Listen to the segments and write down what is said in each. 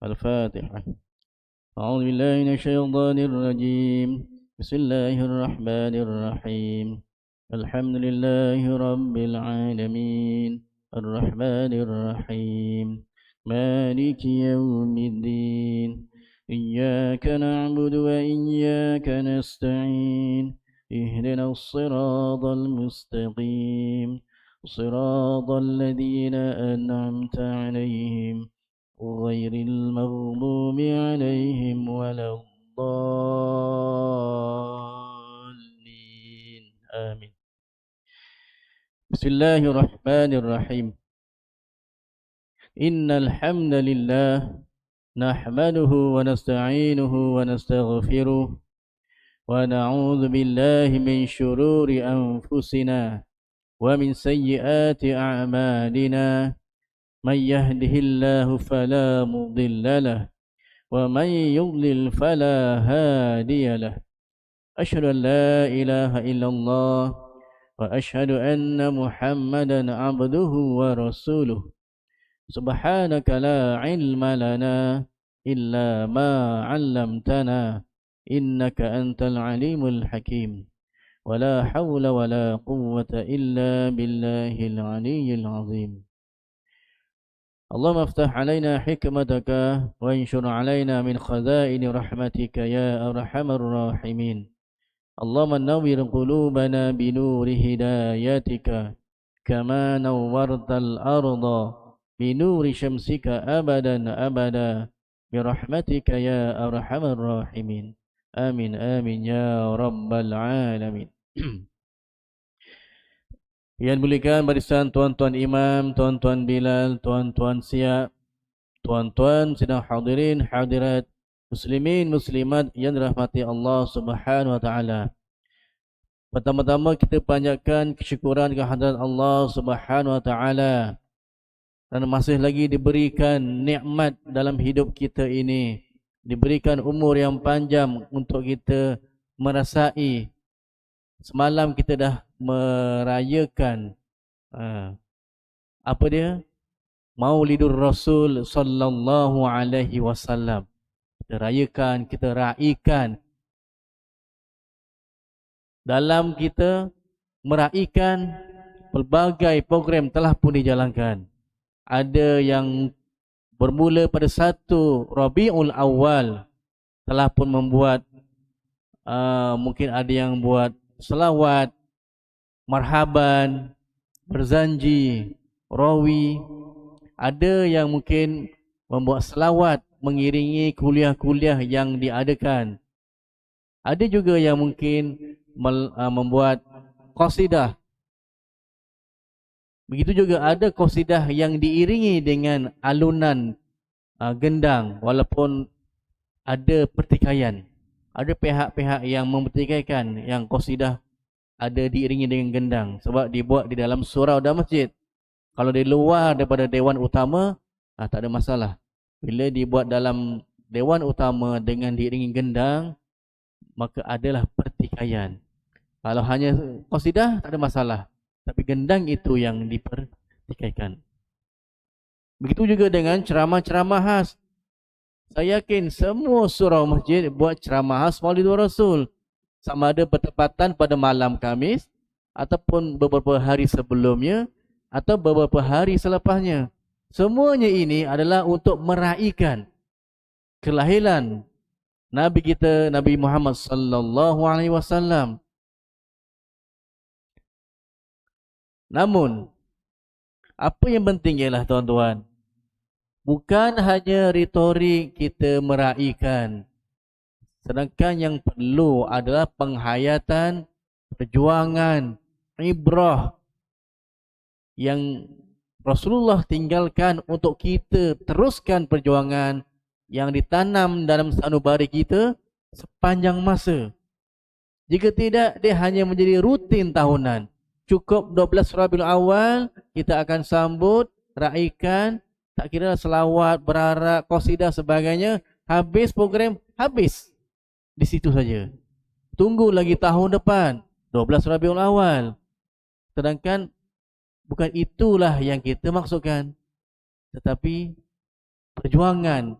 الفاتحة. أعوذ بالله من الشيطان الرجيم. بسم الله الرحمن الرحيم. الحمد لله رب العالمين الرحمن الرحيم مالك يوم الدين إياك نعبد وإياك نستعين اهدنا الصراط المستقيم صراط الذين أنعمت عليهم غير المغضوب عليهم ولا الضالين آمين. بسم الله الرحمن الرحيم. إن الحمد لله نحمده ونستعينه ونستغفره ونعوذ بالله من شرور أنفسنا ومن سيئات أعمالنا. من يهده الله فلا مضل له ومن يضلل فلا هادي له. أشهد أن لا إله إلا الله وأشهد أن محمدا عبده ورسوله. سبحانك لا علم لنا إلا ما علمتنا إنك أنت العليم الحكيم. ولا حول ولا قوة إلا بالله العلي العظيم. اللهم افتح علينا حكمتك وانشر علينا من خزائن رحمتك يا أرحم الراحمين. اللهم نور قلوبنا بنور هدايتك كما نورت الأرض بنور شمسك أبدا أبدا برحمتك يا أرحم الراحمين. آمين آمين يا رب العالمين. Yang dimuliakan barisan tuan-tuan imam, tuan-tuan Bilal, tuan-tuan Siap, tuan-tuan sedang hadirin hadirat, muslimin muslimat yang dirahmati Allah Subhanahu wa taala. Pertama-tama kita panjatkan kesyukuran kehadirat Allah Subhanahu wa taala dan masih lagi diberikan nikmat dalam hidup kita ini, diberikan umur yang panjang untuk kita merasai. Semalam kita dah merayakan apa dia? Maulidur Rasul sallallahu alaihi wasallam. Kita rayakan, kita raikan. Dalam kita meraikan, pelbagai program telah pun dijalankan. Ada yang bermula pada 1 Rabiul Awal telah pun membuat mungkin ada yang buat selawat, marhaban, berzanji, rawi. Ada yang mungkin membuat selawat mengiringi kuliah-kuliah yang diadakan. Ada juga yang mungkin membuat qasidah. Begitu juga ada qasidah yang diiringi dengan alunan gendang, walaupun ada pertikaian. Ada pihak-pihak yang mempertikaikan yang qasidah ada diiringi dengan gendang sebab dibuat di dalam surau dan masjid. Kalau di luar daripada dewan utama, tak ada masalah. Bila dibuat dalam dewan utama dengan diiringi gendang, maka adalah pertikaian. Kalau hanya qasidah, tak ada masalah. Tapi gendang itu yang dipertikaikan. Begitu juga dengan ceramah-ceramah khas. Saya yakin semua surau masjid buat ceramah khas Maulidur Rasul. Sama ada bertepatan pada malam Khamis, ataupun beberapa hari sebelumnya, atau beberapa hari selepasnya. Semuanya ini adalah untuk meraihkan kelahiran Nabi kita, Nabi Muhammad sallallahu alaihi wasallam. Namun, apa yang penting ialah tuan-tuan, bukan hanya retorik kita meraihkan. Sedangkan yang perlu adalah penghayatan, perjuangan, ibrah yang Rasulullah tinggalkan untuk kita teruskan perjuangan yang ditanam dalam sanubari kita sepanjang masa. Jika tidak, dia hanya menjadi rutin tahunan. Cukup 12 Rabiul Awal, kita akan sambut, raikan, tak kira selawat, berarak, qasidah sebagainya. Habis program, habis. Di situ saja. Tunggu lagi tahun depan, 12 Rabiul Awal. Sedangkan bukan itulah yang kita maksudkan. Tetapi perjuangan,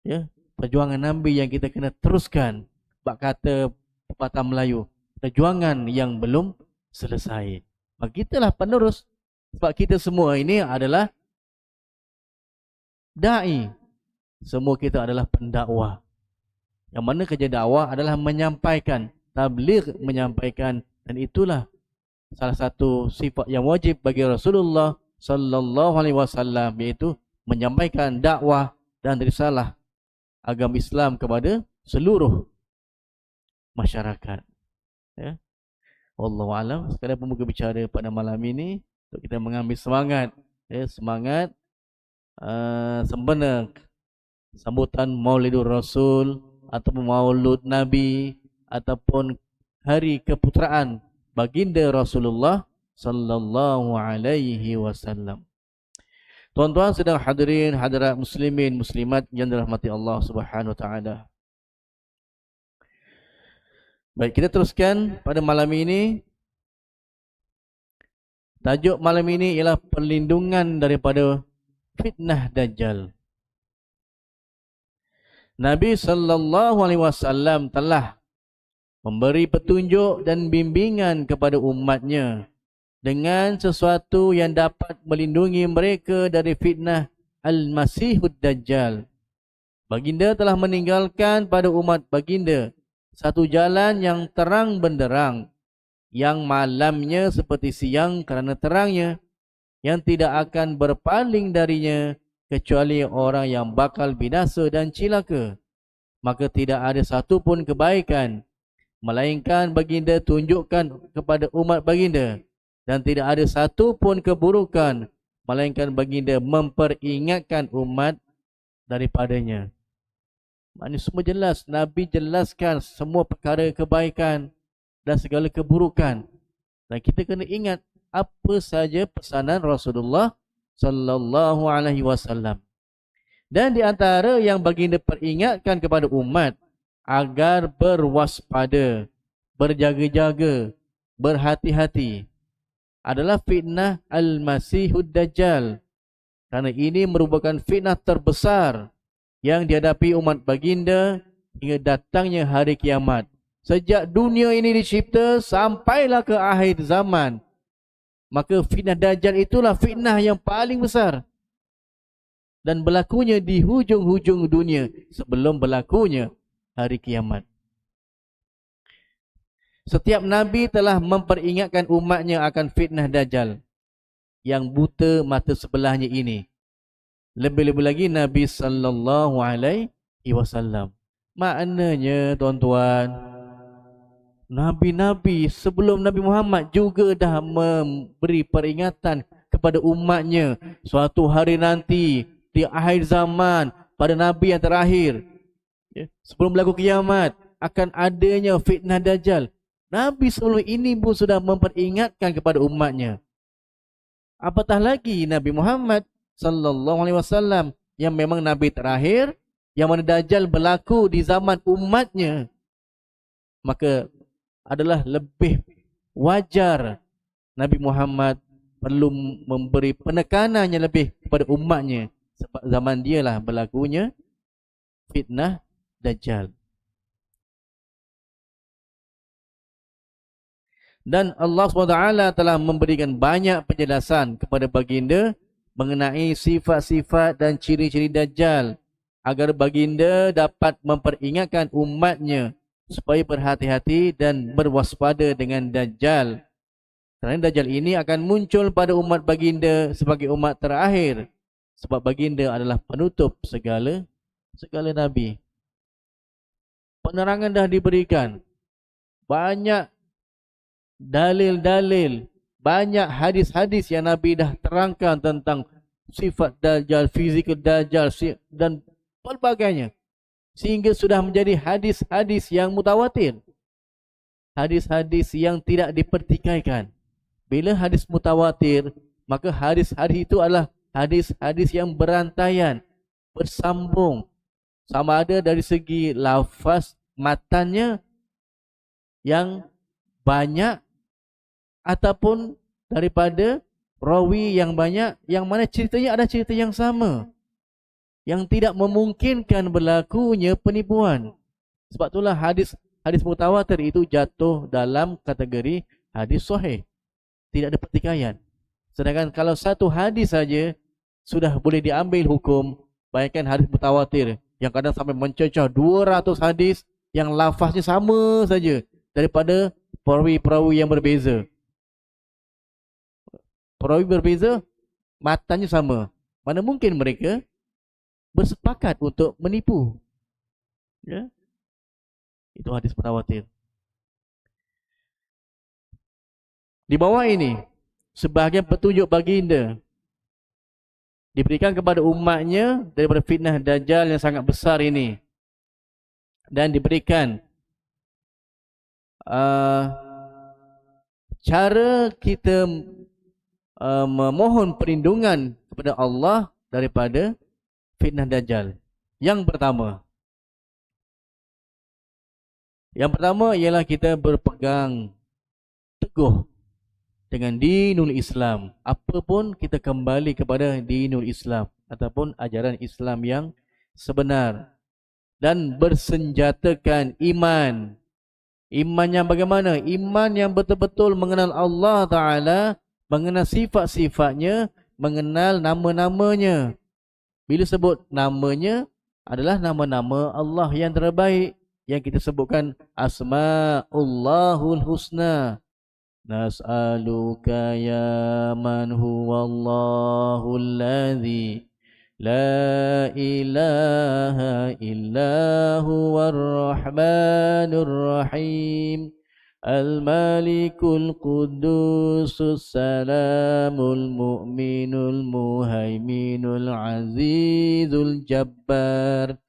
ya, perjuangan Nabi yang kita kena teruskan. Bak kata pepatah Melayu, perjuangan yang belum selesai. Maka kitalah penerus. Sebab kita semua ini adalah da'i. Semua kita adalah pendakwah. Yang mana kerja dakwah adalah menyampaikan, tabligh menyampaikan, dan itulah salah satu sifat yang wajib bagi Rasulullah sallallahu alaihi wasallam, iaitu menyampaikan dakwah dan risalah agama Islam kepada seluruh masyarakat. Ya. Wallahu a'lam. Sekadar pembuka bicara pada malam ini untuk kita mengambil semangat, ya, semangat sempena sambutan Maulidur Rasul ataupun Maulud Nabi ataupun hari keputraan baginda Rasulullah sallallahu alaihi wasallam. Tuan-tuan sedang hadirin hadirat muslimin muslimat yang dirahmati Allah Subhanahu wa taala. Baik, kita teruskan pada malam ini. Tajuk malam ini ialah perlindungan daripada fitnah Dajjal. Nabi sallallahu alaihi wasallam telah memberi petunjuk dan bimbingan kepada umatnya dengan sesuatu yang dapat melindungi mereka dari fitnah Al-Masihud Dajjal. Baginda telah meninggalkan pada umat baginda satu jalan yang terang benderang, yang malamnya seperti siang kerana terangnya, yang tidak akan berpaling darinya kecuali orang yang bakal binasa dan cilaka. Maka tidak ada satu pun kebaikan melainkan baginda tunjukkan kepada umat baginda, dan tidak ada satu pun keburukan melainkan baginda memperingatkan umat daripadanya. Maknanya semua jelas, Nabi jelaskan semua perkara kebaikan dan segala keburukan. Dan kita kena ingat apa saja pesanan Rasulullah sallallahu alaihi wasallam. Dan di antara yang baginda peringatkan kepada umat agar berwaspada, berjaga-jaga, berhati-hati adalah fitnah Al-Masihud Dajjal. Kerana ini merupakan fitnah terbesar yang dihadapi umat baginda hingga datangnya hari kiamat. Sejak dunia ini dicipta sampailah ke akhir zaman, maka fitnah Dajjal itulah fitnah yang paling besar dan berlakunya di hujung-hujung dunia sebelum berlakunya hari kiamat. Setiap Nabi telah memperingatkan umatnya akan fitnah Dajjal yang buta mata sebelahnya ini. Lebih-lebih lagi Nabi sallallahu alaihi wasallam. Maknanya tuan-tuan, Nabi-Nabi sebelum Nabi Muhammad juga dah memberi peringatan kepada umatnya suatu hari nanti di akhir zaman pada Nabi yang terakhir, ya, sebelum berlaku kiamat akan adanya fitnah Dajjal. Nabi sebelum ini pun sudah memperingatkan kepada umatnya. Apatah lagi Nabi Muhammad sallallahu alaihi wasallam yang memang Nabi terakhir, yang mana Dajjal berlaku di zaman umatnya. Maka adalah lebih wajar Nabi Muhammad perlu memberi penekanan yang lebih kepada umatnya, sebab zaman dialah berlakunya fitnah Dajjal. Dan Allah SWT telah memberikan banyak penjelasan kepada baginda mengenai sifat-sifat dan ciri-ciri Dajjal agar baginda dapat memperingatkan umatnya supaya berhati-hati dan berwaspada dengan Dajjal. Kerana Dajjal ini akan muncul pada umat baginda sebagai umat terakhir, sebab baginda adalah penutup segala nabi. Penerangan dah diberikan, banyak dalil-dalil, banyak hadis-hadis yang Nabi dah terangkan tentang sifat Dajjal, fizikal Dajjal dan pelbagainya, sehingga sudah menjadi hadis-hadis yang mutawatir, hadis-hadis yang tidak dipertikaikan. Bila hadis mutawatir, maka hadis-hadis itu adalah hadis-hadis yang berantaian, bersambung, sama ada dari segi lafaz matannya yang banyak ataupun daripada rawi yang banyak, yang mana ceritanya ada cerita yang sama. yang tidak memungkinkan berlakunya penipuan. Sebab itulah hadis mutawatir itu jatuh dalam kategori hadis sahih. Tidak ada pertikaian. Sedangkan kalau satu hadis saja sudah boleh diambil hukum, bayangkan hadis mutawatir yang kadang sampai mencecah 200 hadis yang lafaznya sama saja daripada perawi-perawi yang berbeza. Perawi berbeza, matanya sama. Mana mungkin mereka bersepakat untuk menipu? Ya? Itu hadis mutawatir. Di bawah ini, sebahagian petunjuk baginda diberikan kepada umatnya daripada fitnah Dajjal yang sangat besar ini. Dan diberikan cara kita memohon perlindungan kepada Allah daripada fitnah Dajjal. Yang pertama ialah kita berpegang teguh dengan dinul Islam. Apapun kita kembali kepada dinul Islam ataupun ajaran Islam yang sebenar. Dan bersenjatakan iman. Iman yang bagaimana? Iman yang betul-betul mengenal Allah Ta'ala, mengenal sifat-sifatnya, mengenal nama-namanya. Bila sebut namanya, adalah nama-nama Allah yang terbaik. Yang kita sebutkan Asma'ullahul Husna. Nas'aluka ya man huwallahul ladzi la ilaha illa huwar rahmanur rahim al-malikul qudusus salamul mu'minul muhaiminul azizul jabbar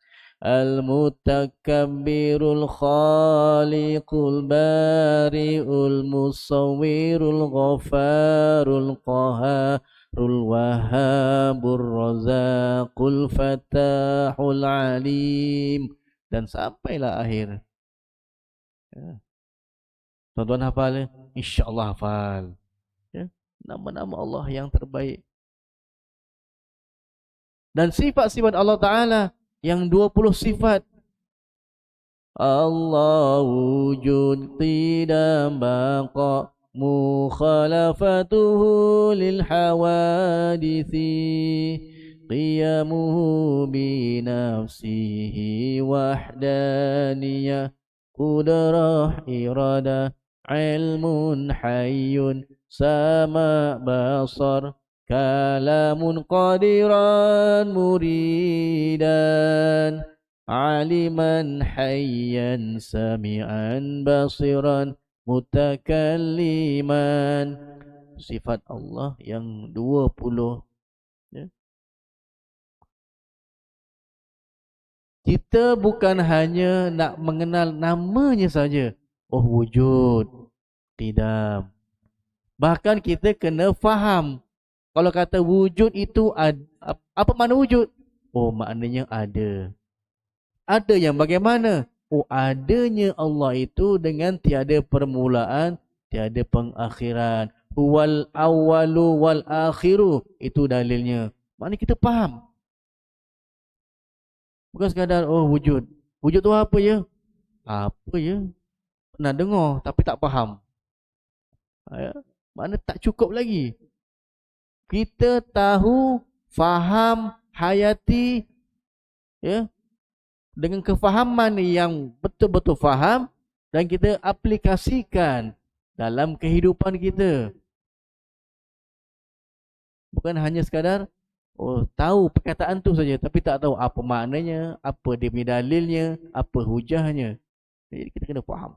al-mutakabbirul khaliqul bari'ul musawwirul ghafarul qaharul wahabur razaqul fatahul alim. Dan sampailah akhir. Tuan-tuan hafal? InsyaAllah hafal. Ya? Nama-nama Allah yang terbaik. Dan sifat-sifat Allah Ta'ala yang 20 sifat. Allah wujud tidak baqa mukhalafatuhu lil hawadithi qiyamuhu bi nafsihi wahdaniyah qudrah iradah ilmun hayyun sama basar kalamun qadiran muridan aliman hayyan sami'an basiran mutakalliman. Sifat Allah yang 20. Ya. Kita bukan hanya nak mengenal namanya saja. Oh, wujud, qidam. Bahkan kita kena faham. Kalau kata wujud itu apa makna wujud? Oh, maknanya ada. Ada yang bagaimana? Oh, adanya Allah itu dengan tiada permulaan, tiada pengakhiran. Huwal awwalu wal akhiru. Itu dalilnya. Maknanya kita faham. Bukan sekadar oh wujud. Wujud tu apa ya? Apa ya? Pernah dengar tapi tak faham. Ya? Makna tak cukup lagi. Kita tahu, faham, hayati, ya, dengan kefahaman yang betul-betul faham dan kita aplikasikan dalam kehidupan kita. Bukan hanya sekadar oh tahu perkataan tu saja tapi tak tahu apa maknanya, apa dia punya dalilnya, apa hujahnya. Jadi kita kena faham.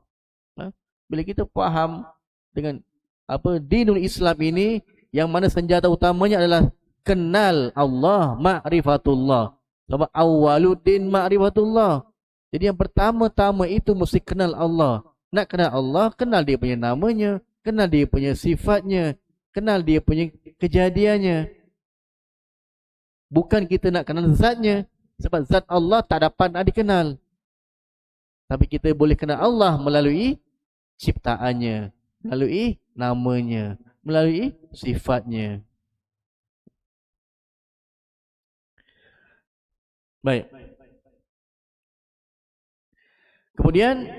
Bila kita faham dengan apa dinul Islam ini, yang mana senjata utamanya adalah kenal Allah, ma'rifatullah. Sebab awwaluddin ma'rifatullah. Jadi yang pertama-tama itu mesti kenal Allah. Nak kenal Allah, kenal dia punya namanya, kenal dia punya sifatnya, kenal dia punya kejadiannya. Bukan kita nak kenal zatnya. Sebab zat Allah tak dapat nak dikenal. Tapi kita boleh kenal Allah melalui ciptaannya, melalui namanya, melalui sifatnya. Baik. Kemudian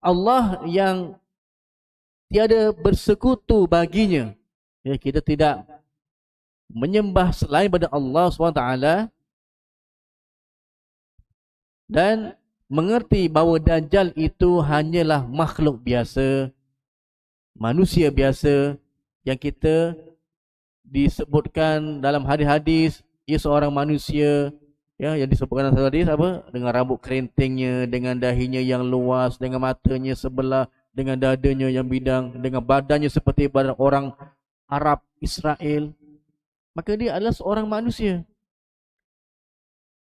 Allah yang tiada bersekutu baginya. Ya, kita tidak menyembah selain pada Allah SWT dan mengerti bahawa Dajjal itu hanyalah makhluk biasa, manusia biasa yang kita disebutkan dalam hadis-hadis, ia seorang manusia ya, yang disebutkan dalam hadis apa? Dengan rambut kerintingnya, dengan dahinya yang luas, dengan matanya sebelah, dengan dadanya yang bidang, dengan badannya seperti badan orang Arab Israel. Maka dia adalah seorang manusia.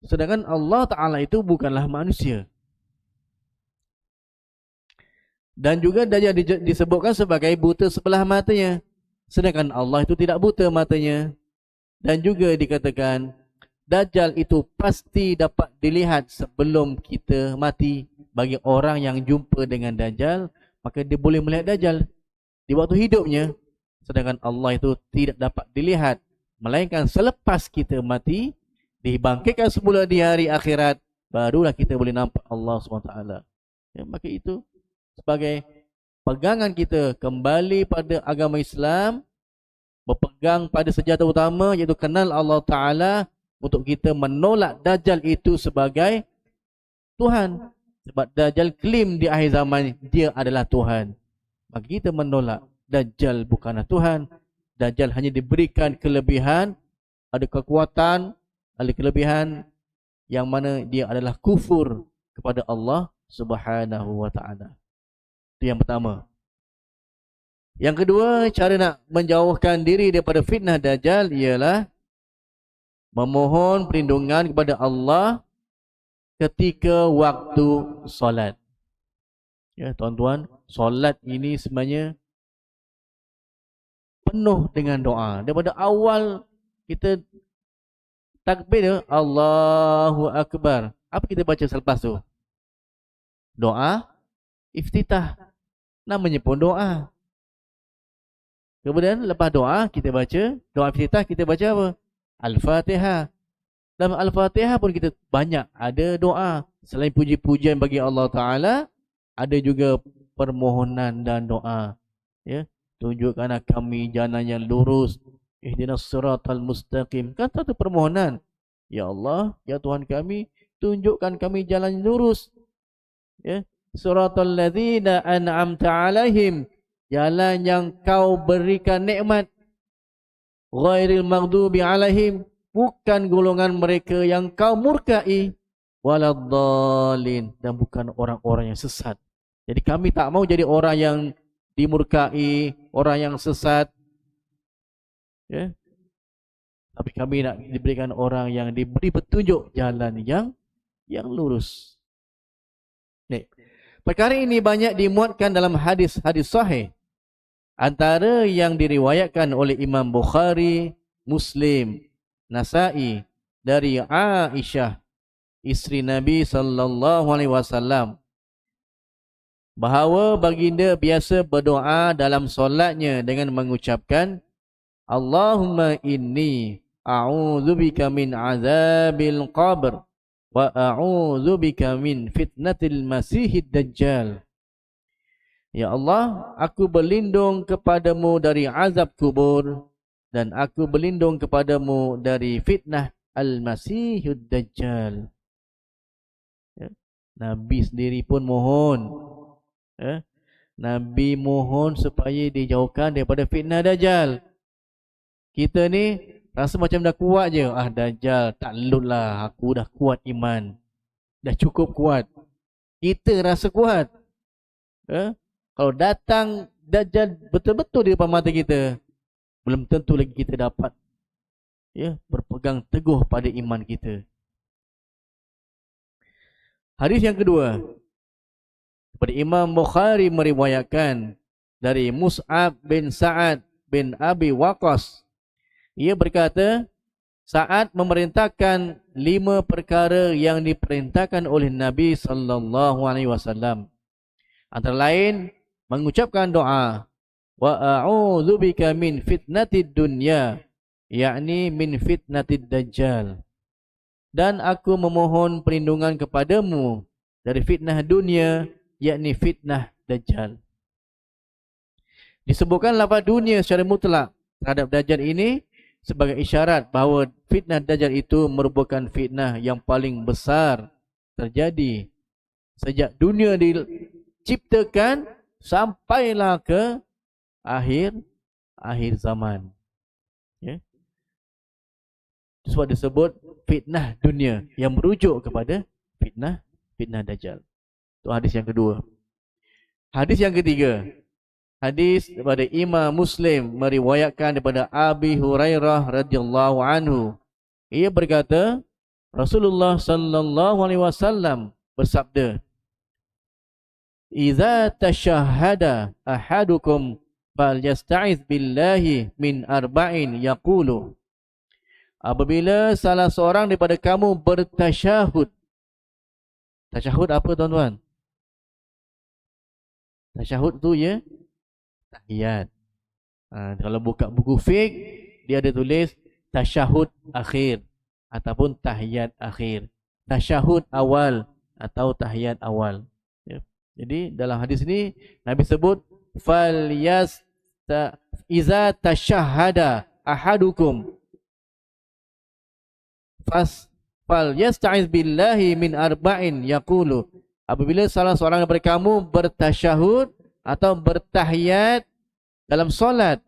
Sedangkan Allah Ta'ala itu bukanlah manusia. Dan juga Dajjal disebutkan sebagai buta sebelah matanya. Sedangkan Allah itu tidak buta matanya. Dan juga dikatakan Dajjal itu pasti dapat dilihat sebelum kita mati. Bagi orang yang jumpa dengan Dajjal, maka dia boleh melihat Dajjal di waktu hidupnya. Sedangkan Allah itu tidak dapat dilihat, melainkan selepas kita mati, dibangkitkan semula di hari akhirat, barulah kita boleh nampak Allah SWT. Ya, maka itu sebagai pegangan kita kembali pada agama Islam, berpegang pada senjata utama, iaitu kenal Allah Ta'ala, untuk kita menolak Dajjal itu sebagai Tuhan. Sebab Dajjal klaim di akhir zaman dia adalah Tuhan. Maka kita menolak Dajjal bukanlah Tuhan. Dajjal hanya diberikan kelebihan, ada kekuatan, ada kelebihan yang mana dia adalah kufur kepada Allah Subhanahu wa Ta'ala. Itu yang pertama. Yang kedua, cara nak menjauhkan diri daripada fitnah Dajjal ialah memohon perlindungan kepada Allah ketika waktu solat. Ya, tuan-tuan, solat ini sebenarnya penuh dengan doa. Daripada awal kita takbir, Allahu Akbar. Apa kita baca selepas tu? Doa iftitah. Namanya pun doa. Kemudian lepas doa kita baca, doa iftitah kita baca apa? Al-Fatihah. Dalam Al-Fatihah pun kita banyak ada doa. Selain puji-pujian bagi Allah Ta'ala, ada juga permohonan dan doa. Ya, tunjukkanlah kami jalan yang lurus. Ihdinas siratal mustaqim. Kan satu permohonan. Ya Allah, ya Tuhan kami, tunjukkan kami jalan yang lurus. Ya, siratal ladzina an'amta 'alaihim. Jalan yang kau berikan nikmat. Ghairil maghdubi 'alaihim. Bukan golongan mereka yang kau murkai. Waladdallin. Dan bukan orang-orang yang sesat. Jadi kami tak mau jadi orang yang dimurkai, orang yang sesat. Ya. Tapi kami nak diberikan orang yang diberi petunjuk jalan yang lurus. Nih. Perkara ini banyak dimuatkan dalam hadis-hadis sahih. Antara yang diriwayatkan oleh Imam Bukhari, Muslim, Nasa'i dari Aisyah, isteri Nabi sallallahu alaihi wasallam, bahawa baginda biasa berdoa dalam solatnya dengan mengucapkan, Allahumma inni a'udzubika min azabil qabr wa a'udzubika min fitnatil masihid dajjal. Ya Allah, aku berlindung kepadamu dari azab kubur dan aku berlindung kepadamu dari fitnah al-masihud dajjal. Ya. Nabi sendiri pun mohon. Ya. Nabi mohon supaya dijauhkan daripada fitnah dajjal. Kita ni rasa macam dah kuat je. Dajjal tak lut lah. Aku dah kuat iman. Dah cukup kuat. Kita rasa kuat. Ya. Kalau datang Dajjal betul-betul di depan mata kita, belum tentu lagi kita dapat berpegang teguh pada iman kita. Hadis yang kedua, daripada Imam Bukhari meriwayatkan dari Mus'ab bin Sa'ad bin Abi Waqqas. Ia berkata, Sa'ad memerintahkan 5 perkara yang diperintahkan oleh Nabi sallallahu alaihi wasallam. Antara lain, mengucapkan doa, wa a'udzubika min fitnatid dunya yakni min fitnatid dajjal. Dan aku memohon perlindungan kepadamu dari fitnah dunia, yakni fitnah dajjal. Disebutkan lafaz dunia secara mutlak terhadap dajjal ini sebagai isyarat bahawa fitnah dajjal itu merupakan fitnah yang paling besar terjadi sejak dunia diciptakan sampailah ke akhir zaman. Ya. Sebab disebut fitnah dunia yang merujuk kepada fitnah dajjal. Itu hadis yang kedua. Hadis yang ketiga. Hadis daripada Imam Muslim meriwayatkan daripada Abi Hurairah radhiyallahu anhu. Ia berkata, Rasulullah sallallahu alaihi wasallam bersabda, "Idza tashahhada ahadukum falyasta'iz billahi min arba'in yaqulu." Apabila salah seorang daripada kamu bertasyahud. Tasyahud apa tuan-tuan? Tasyahud tu ya tahiyat. Kalau buka buku fiqh, dia ada tulis tasyahud akhir ataupun tahiyat akhir. Tasyahud awal atau tahiyat awal. Ya. Jadi dalam hadis ini Nabi sebut iza tashahhada ahadukum falyasta'iz billahi min arba'in yaqulu. Apabila salah seorang daripada kamu bertasyahud atau bertahiyat dalam solat,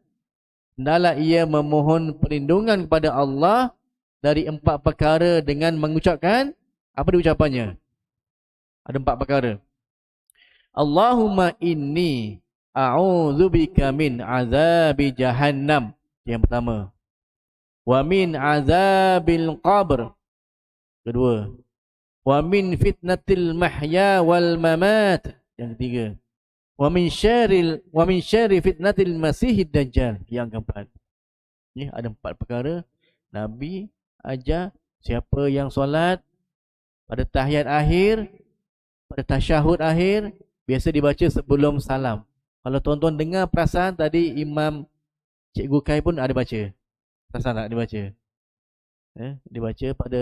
hendaklah ia memohon perlindungan kepada Allah dari 4 perkara dengan mengucapkan apa diucapannya? Ada 4 perkara. Allahumma inni a'udzubika min azabi jahannam. Yang pertama. Wa min azabil qabr. Kedua. Wa min fitnatil mahya wal mamat. Yang ketiga. Wa min syarri fitnatil masihid dajjal. Yang keempat. Ini ada 4 perkara Nabi ajar siapa yang solat pada tahiyat akhir, pada tasyahud akhir, biasa dibaca sebelum salam. Kalau tuan-tuan dengar perasaan tadi Imam Cikgu Kai pun ada baca. Perasan tak dibaca? Dibaca pada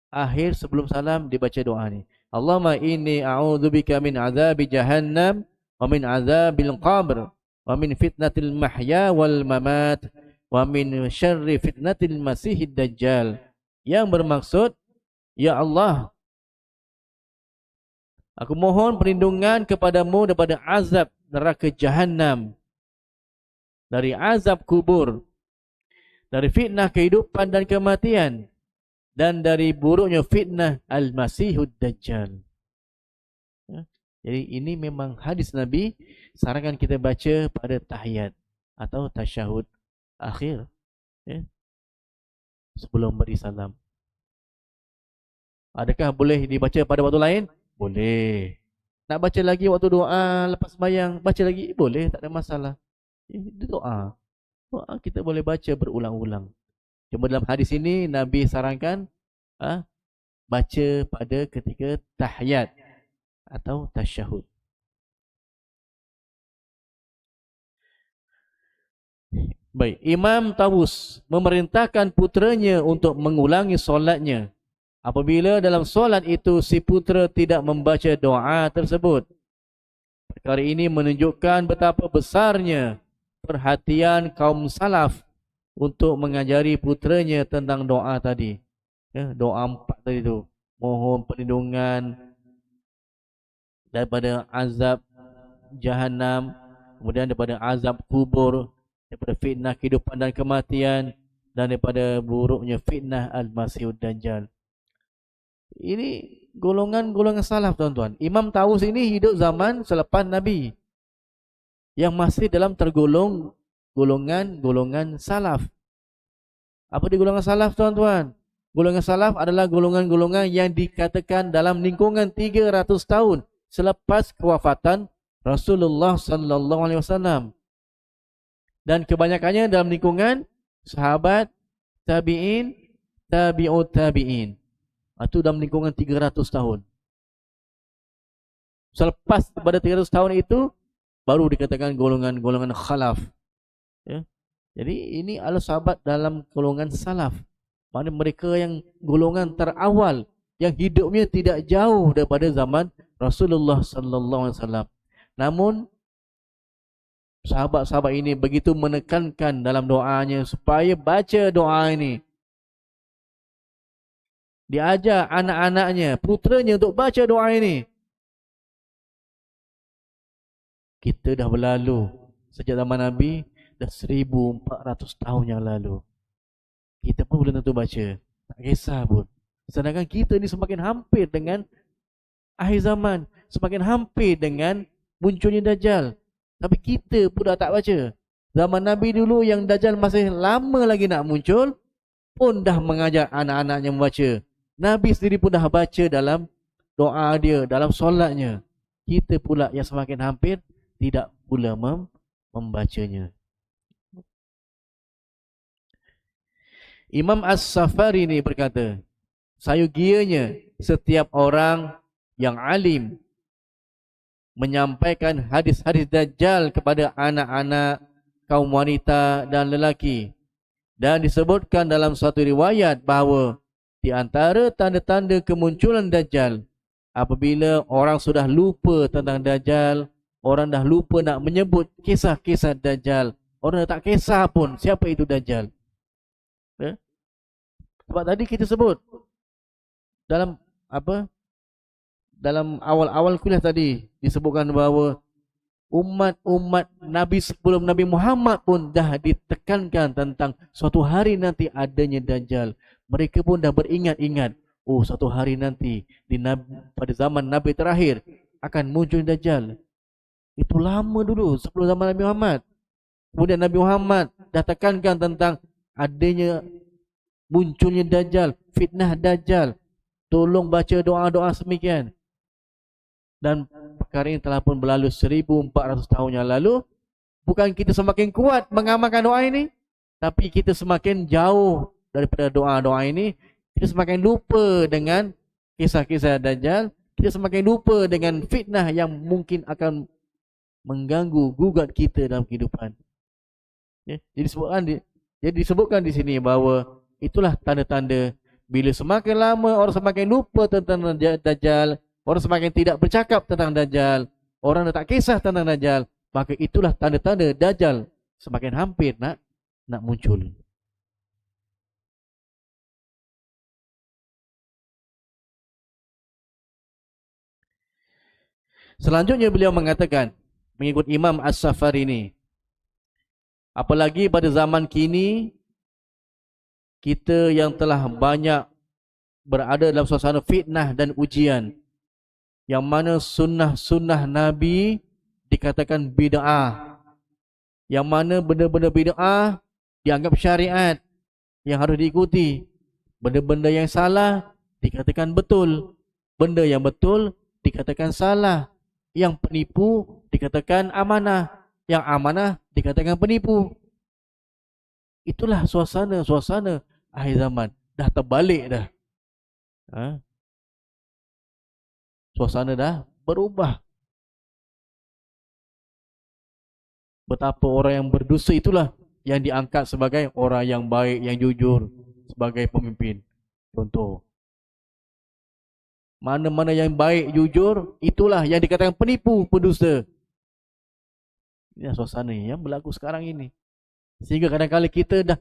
akhir sebelum salam dibaca doa ni. Allahumma inni a'udzubika min azabi jahannam wa min azabil qabr wa min fitnatil mahya wal mamat wa min syarri fitnatil masihid dajjal. Yang bermaksud, ya Allah, aku mohon perlindungan kepadamu daripada azab neraka jahannam, dari azab kubur, dari fitnah kehidupan dan kematian, dan dari buruknya fitnah al-masihud dajjal. Jadi ini memang hadis Nabi, sarankan kita baca pada tahiyat atau tasyahud akhir, sebelum beri salam. Adakah boleh dibaca pada waktu lain? Boleh. Nak baca lagi waktu doa lepas sembahyang, baca lagi boleh, tak ada masalah. Itu doa. Doa kita boleh baca berulang-ulang. Cuma dalam hadis ini Nabi sarankan baca pada ketika tahiyat atau tasyahud. Baik, Imam Tawus memerintahkan puteranya untuk mengulangi solatnya apabila dalam solat itu si putera tidak membaca doa tersebut. Perkara ini menunjukkan betapa besarnya perhatian kaum salaf untuk mengajari puteranya tentang doa tadi. Doa 4 tadi tu. Mohon perlindungan daripada azab jahannam, kemudian daripada azab kubur, daripada fitnah kehidupan dan kematian, dan daripada buruknya fitnah al-masihud dajjal. Ini golongan-golongan salaf tuan-tuan. Imam Tawus ini hidup zaman selepas Nabi, yang masih dalam tergolong golongan salaf. Apa di golongan salaf tuan-tuan? Golongan salaf adalah golongan-golongan yang dikatakan dalam lingkungan 300 tahun selepas kewafatan Rasulullah sallallahu alaihi wasallam. Dan kebanyakannya dalam lingkungan sahabat, tabi'in, tabi'ut tabi'in. Itu dalam lingkungan 300 tahun. Selepas pada 300 tahun itu baru dikatakan golongan-golongan khalaf. Jadi ini adalah sahabat dalam golongan salaf. Mana mereka yang golongan terawal yang hidupnya tidak jauh daripada zaman Rasulullah sallallahu alaihi wasallam. Namun sahabat-sahabat ini begitu menekankan dalam doanya supaya baca doa ini. Diajar anak-anaknya, puteranya untuk baca doa ini. Kita dah berlalu sejak zaman Nabi dah 1400 tahun yang lalu. Kita pun belum tentu baca. Tak kisah pun. Sedangkan kita ni semakin hampir dengan akhir zaman. Semakin hampir dengan munculnya Dajjal. Tapi kita pun dah tak baca. Zaman Nabi dulu yang Dajjal masih lama lagi nak muncul, pun dah mengajar anak-anaknya membaca. Nabi sendiri pun dah baca dalam doa dia, dalam solatnya. Kita pula yang semakin hampir tidak pula membacanya. Imam As-Safari ini berkata, sayugianya setiap orang yang alim menyampaikan hadis-hadis Dajjal kepada anak-anak, kaum wanita dan lelaki. Dan disebutkan dalam suatu riwayat bahawa di antara tanda-tanda kemunculan Dajjal, apabila orang sudah lupa tentang Dajjal, orang dah lupa nak menyebut kisah-kisah Dajjal, orang dah tak kisah pun siapa itu Dajjal. Sebab tadi kita sebut dalam dalam awal-awal kuliah tadi disebutkan bahawa umat-umat Nabi sebelum Nabi Muhammad pun dah ditekankan tentang suatu hari nanti adanya Dajjal. Mereka pun dah beringat-ingat, oh suatu hari nanti pada zaman Nabi terakhir akan muncul Dajjal. Itu lama dulu sebelum zaman Nabi Muhammad. Kemudian Nabi Muhammad dah tekankan tentang adanya munculnya Dajjal, fitnah Dajjal. Tolong baca doa-doa semikian. Dan perkara ini telah pun berlalu 1400 tahun yang lalu. Bukan kita semakin kuat mengamalkan doa ini, tapi kita semakin jauh daripada doa-doa ini. Kita semakin lupa dengan kisah-kisah Dajjal. Kita semakin lupa dengan fitnah yang mungkin akan mengganggu, gugat kita dalam kehidupan. Jadi disebutkan di sini bahawa itulah tanda-tanda bila semakin lama orang semakin lupa tentang Dajjal, orang semakin tidak bercakap tentang Dajjal, orang dah tak kisah tentang Dajjal, maka itulah tanda-tanda Dajjal semakin hampir nak muncul. Selanjutnya beliau mengatakan, mengikut Imam As-Safari ini, apalagi pada zaman kini, kita yang telah banyak berada dalam suasana fitnah dan ujian, yang mana sunnah-sunnah Nabi dikatakan bid'ah, yang mana benda-benda bid'ah dianggap syariat yang harus diikuti, benda-benda yang salah dikatakan betul, benda yang betul dikatakan salah, yang penipu dikatakan amanah, yang amanah dikatakan penipu. Itulah suasana akhir zaman. Dah terbalik dah. Suasana dah berubah. Betapa orang yang berdosa itulah yang diangkat sebagai orang yang baik, yang jujur, sebagai pemimpin. Contoh, mana-mana yang baik, jujur, itulah yang dikatakan penipu, pendusta. Ini suasana yang berlaku sekarang ini. Sehingga kadang-kadang kita dah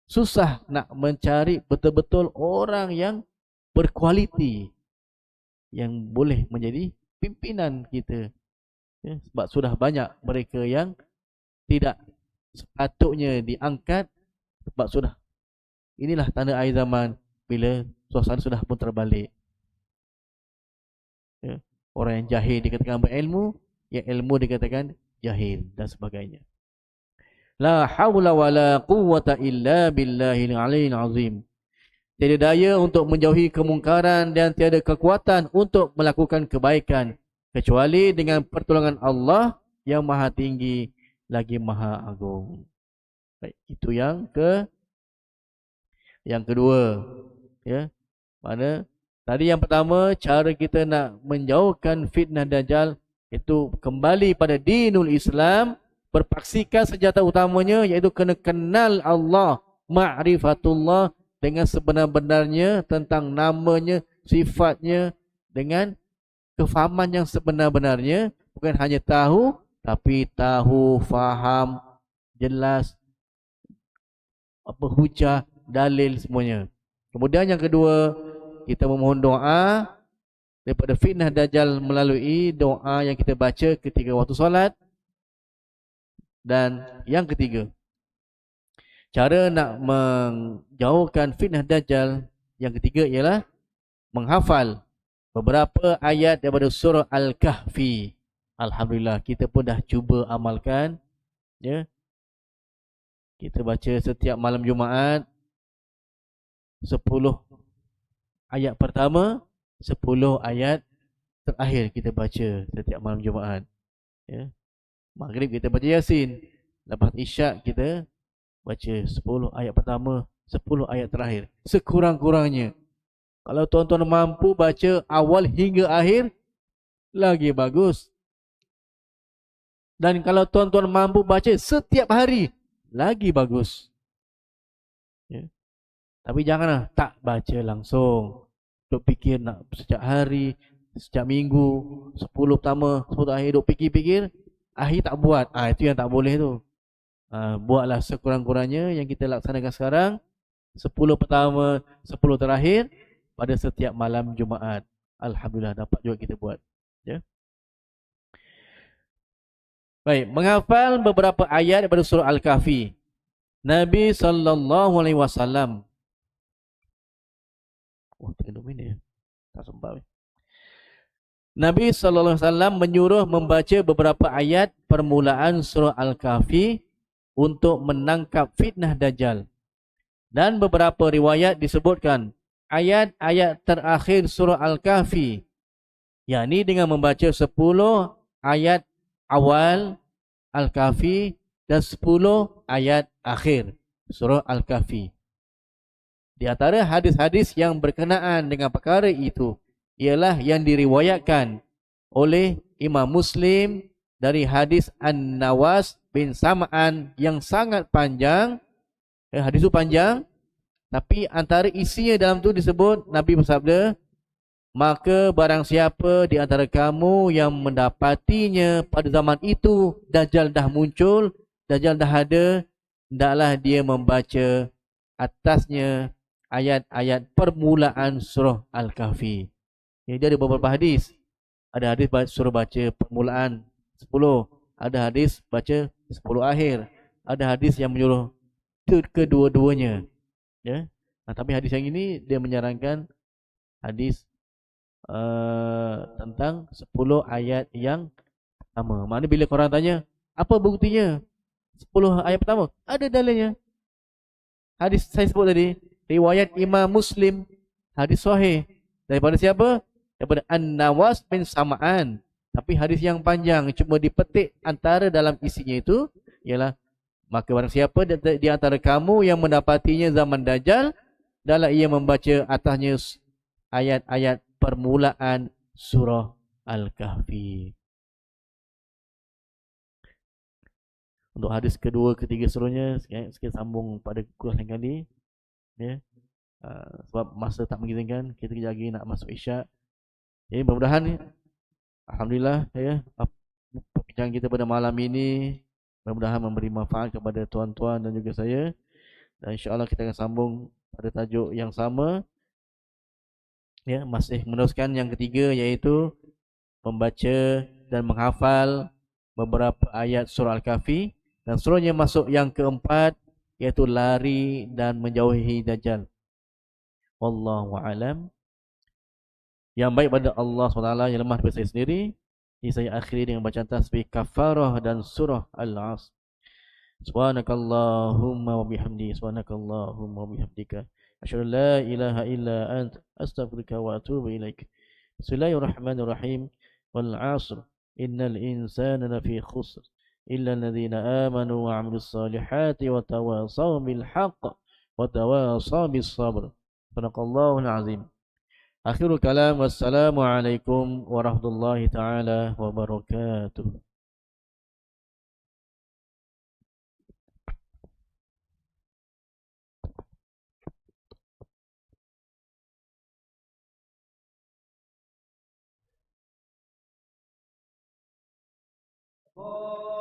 susah nak mencari betul-betul orang yang berkualiti, yang boleh menjadi pimpinan kita. Sebab sudah banyak mereka yang tidak sepatutnya diangkat. Sebab sudah, inilah tanda akhir zaman bila suasana sudah pun terbalik. Orang yang jahil dikatakan berilmu, yang ilmu dikatakan jahil dan sebagainya. La haula wala quwwata illa billahil aliyyil azim. Tiada daya untuk menjauhi kemungkaran dan tiada kekuatan untuk melakukan kebaikan kecuali dengan pertolongan Allah yang Maha Tinggi lagi Maha Agung. Baik, itu yang kedua. Ya. Mana tadi yang pertama, cara kita nak menjauhkan fitnah Dajjal itu kembali pada dinul Islam, berpaksikan senjata utamanya iaitu kena kenal Allah, ma'rifatullah, dengan sebenar-benarnya tentang namanya, sifatnya, dengan kefahaman yang sebenar-benarnya, bukan hanya tahu tapi tahu, faham, jelas, apa hujah, dalil semuanya. Kemudian yang kedua, kita memohon doa daripada fitnah dajjal melalui doa yang kita baca ketika waktu solat. Dan yang ketiga, cara nak menjauhkan fitnah dajjal yang ketiga ialah menghafal beberapa ayat daripada surah Al-Kahfi. Alhamdulillah, kita pun dah cuba amalkan, ya. Kita baca setiap malam Jumaat 10 ayat pertama, 10 ayat terakhir kita baca setiap malam Jumaat, ya. Maghrib kita baca Yasin, lepas Isyak kita baca 10 ayat pertama, 10 ayat terakhir sekurang-kurangnya. Kalau tuan-tuan mampu baca awal hingga akhir, lagi bagus. Dan kalau tuan-tuan mampu baca setiap hari, lagi bagus, ya. Tapi janganlah tak baca langsung, duk fikir nak setiap hari, setiap minggu, 10 pertama, 10 akhir, duk fikir-fikir, akhir tak buat. Itu yang tak boleh tu. Buatlah sekurang-kurangnya yang kita laksanakan sekarang, 10 pertama, 10 terakhir pada setiap malam Jumaat. Alhamdulillah, dapat juga kita buat, ya. Baik, menghafal beberapa ayat daripada surah Al-Kahfi. Nabi SAW, tak sempat. Nabi SAW menyuruh membaca beberapa ayat permulaan surah Al-Kahfi untuk menangkap fitnah dajjal. Dan beberapa riwayat disebutkan ayat-ayat terakhir surah Al-Kahfi, yakni dengan membaca 10 ayat awal Al-Kahfi dan 10 ayat akhir surah Al-Kahfi. Di antara hadis-hadis yang berkenaan dengan perkara itu ialah yang diriwayatkan oleh Imam Muslim dari hadis An-Nawas bin Sam'an yang sangat panjang. Hadis itu panjang, tapi antara isinya dalam tu disebut Nabi bersabda, maka barang siapa di antara kamu yang mendapatinya pada zaman itu Dajjal dah muncul, Dajjal dah ada, hendaklah dia membaca atasnya ayat-ayat permulaan surah Al-Kahfi. Jadi ada beberapa hadis. Ada hadis suruh baca permulaan 10, ada hadis baca 10 akhir, ada hadis yang menyuruh kedua-duanya, ya. Tapi hadis yang ini dia menyarankan hadis tentang 10 ayat yang pertama. Maknanya bila korang tanya, apa buktinya 10 ayat pertama? Ada dalilnya. Hadis saya sebut tadi, riwayat Imam Muslim, hadis sahih. Daripada siapa? Daripada An-Nawas bin Sam'an. Tapi hadis yang panjang, cuma dipetik antara dalam isinya itu ialah, maka barang siapa di antara kamu yang mendapatinya zaman Dajjal, adalah ia membaca atasnya ayat-ayat permulaan surah Al-Kahfi. Untuk hadis kedua, ketiga seterusnya, sikit sambung pada kuliah lain kali, ya. Sebab masa tak mengizinkan, kita kejap lagi nak masuk Isyak. Jadi mudah-mudahan, alhamdulillah, ya, perbincangan kita pada malam ini mudah-mudahan memberi manfaat kepada tuan-tuan dan juga saya. Dan insya-Allah kita akan sambung pada tajuk yang sama, ya, masih meneruskan yang ketiga, iaitu membaca dan menghafal beberapa ayat surah Al-Kahfi, dan seterusnya masuk yang keempat, iaitu lari dan menjauhi Dajjal. Wallahu a'lam. Yang baik pada Allah SWT, yang lemah daripada saya sendiri. Ini saya akhiri dengan bacaan tasbih kafarah dan surah Al-Asr. Subhanakallahumma wa bihamdi, subhanakallahumma wa bihamdika, asyhadu an la ilaha illa anta, astaghfiruka wa atubu ilaik. Bismillahirrahmanirrahim. Wal 'asr, innal insana lafi khusr, illa alladhina amanu wa 'amilus salihati wa tawasaw bil haqq wa tawasaw bis sabr. Sadaqallahul azim. Akhirul kalam, wassalamu alaikum warahmatullahi taala wabarakatuh. Oh